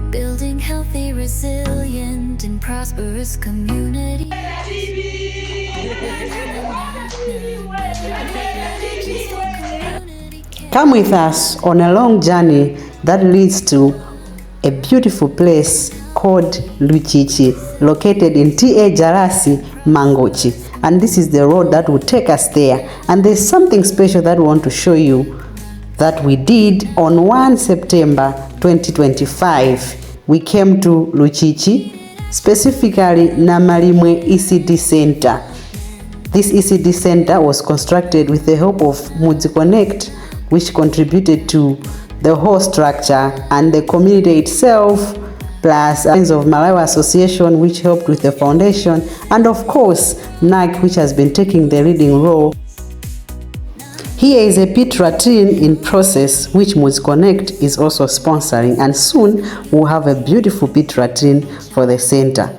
Building healthy, resilient, and prosperous communities. Come with us on a long journey that leads to a beautiful place called Luchichi, located in TA Jarasi, Mangochi. And this is the road that will take us there. And there's something special that we want to show you that we did on 1 September 2025. We came to Luchichi, specifically Namalimwe ECD Center. This ECD Center was constructed with the help of Mudzi Connect, which contributed to the whole structure, and the community itself, plus Friends of Malawi Association, which helped with the foundation, and of course NAC, which has been taking the leading role. Here is a pit latrine in process, which Mudzi Connect is also sponsoring, and soon we'll have a beautiful pit latrine for the center.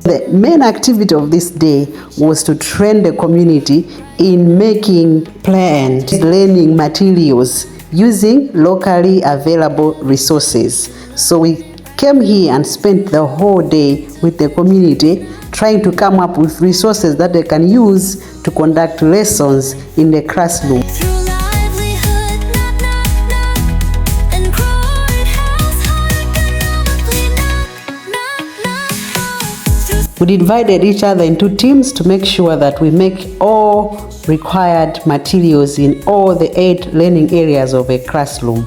The main activity of this day was to train the community in making play and learning materials using locally available resources. So we came here and spent the whole day with the community trying to come up with resources that they can use to conduct lessons in the classroom. We divided each other into teams to make sure that we make all required materials in all the 8 learning areas of a classroom.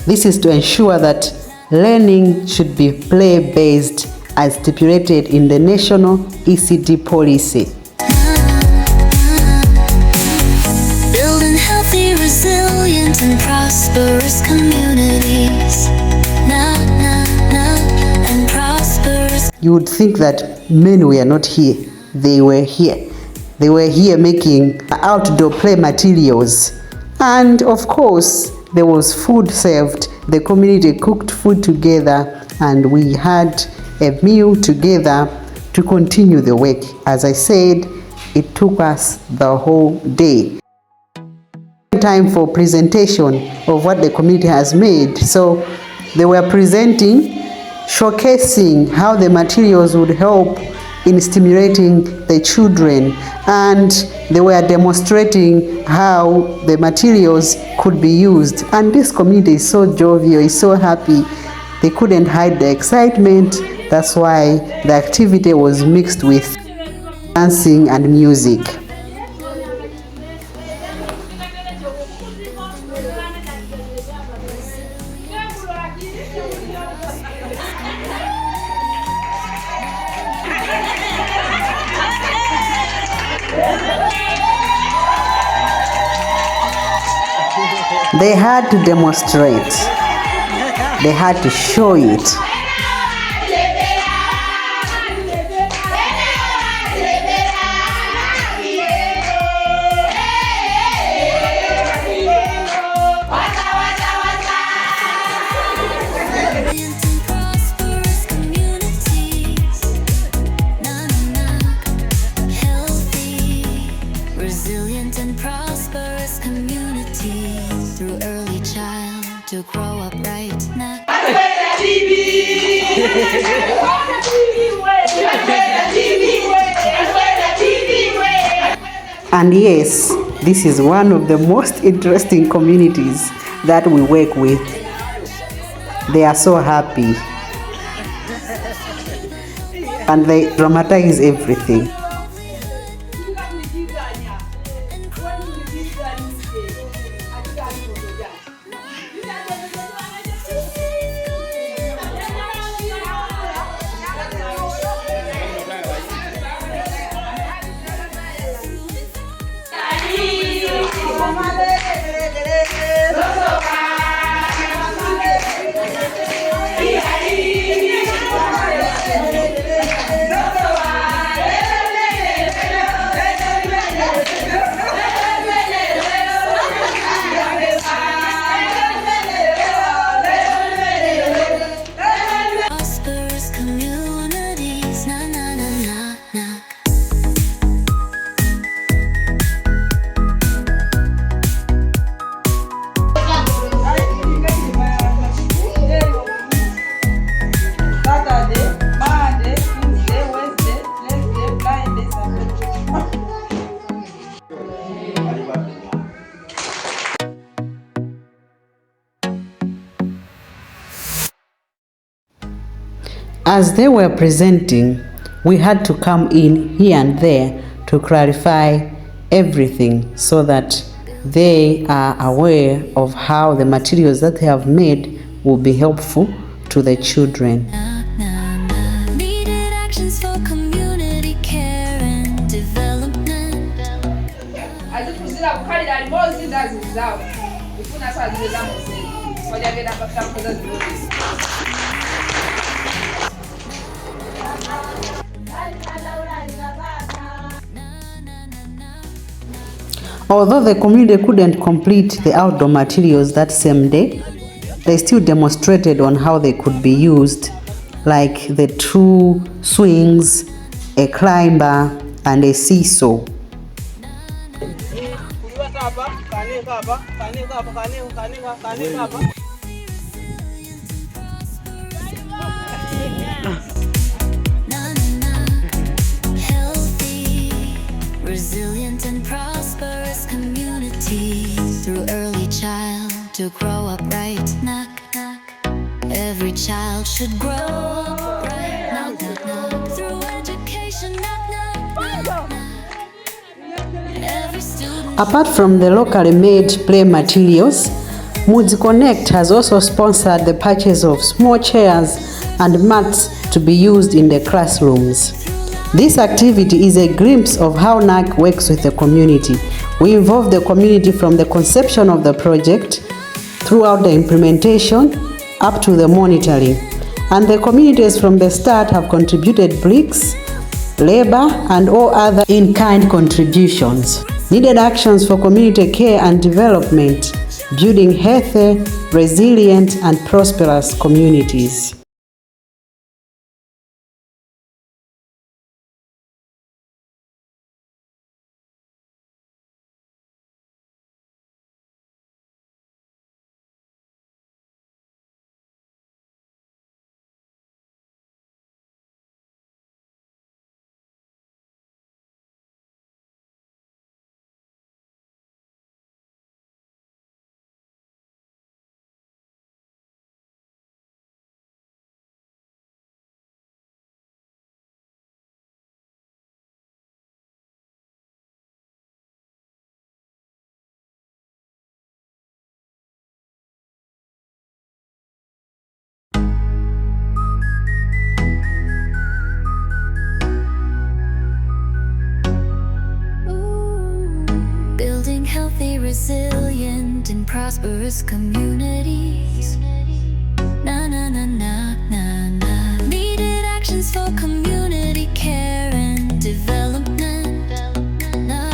This is to ensure that learning should be play-based as stipulated in the national ECD policy. Building healthy, resilient, and prosperous communities. You would think that men were not here. They were here. They were here making outdoor play materials. And of course, there was food served. The community cooked food together, and we had a meal together to continue the work. As I said, it took us the whole day. Time for presentation of what the community has made. So they were presenting, showcasing how the materials would help in stimulating the children, and they were demonstrating how the materials could be used. And this community is so jovial, is so happy. They couldn't hide the excitement. That's why the activity was mixed with dancing and music. They had to demonstrate. They had to show it. Resilient and prosperous communities through early child to grow up right now. And yes, this is one of the most interesting communities that we work with. They are so happy. And they dramatize everything. As they were presenting, we had to come in here and there to clarify everything so that they are aware of how the materials that they have made will be helpful to the children. Needed actions for community care and development. Although the community couldn't complete the outdoor materials that same day, they still demonstrated on how they could be used, like the 2 swings, a climber, and a seesaw. Healthy, resilient and prosperous community through early child to grow up right. Knock, knock. Every child should grow up right. Knock, knock, knock. Through education. Knock, knock, knock, knock. Every student. Apart from the locally made play materials, Mudzi Connect has also sponsored the purchase of small chairs and mats to be used in the classrooms. This activity is a glimpse of how NAC works with the community. We involve the community from the conception of the project, throughout the implementation, up to the monitoring. And the communities from the start have contributed bricks, labor, and all other in-kind contributions. Needed actions for community care and development, building healthy, resilient, and prosperous communities. Building healthy, resilient, and prosperous communities. Na na na na na na. Needed actions for community care and development. Na,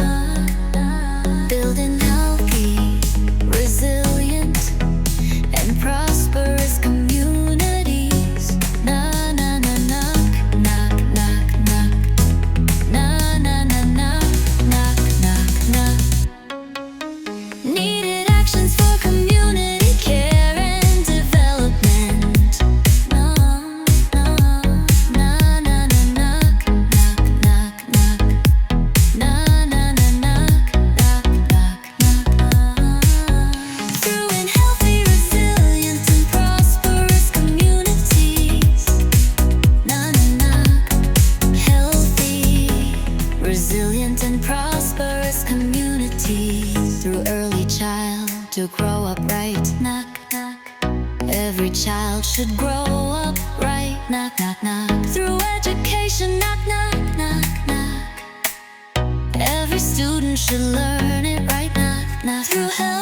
na. Building healthy, resilient, and prosperous communities. Na na na knock, knock, knock, knock. Na na na knock, knock, knock, knock. Needed actions for community care and development. Na na na na na knock, knock, knock, knock. Na na na knock, knock, knock, knock. Through healthy, resilient, and prosperous communities. Na na knock. Healthy, resilient, and prosperous communities through early child to grow up right. Knock, knock. Every child should grow up right. Knock, knock, knock. Through education. Knock, knock, knock, knock. Every student should learn it right. Knock, knock. Through health.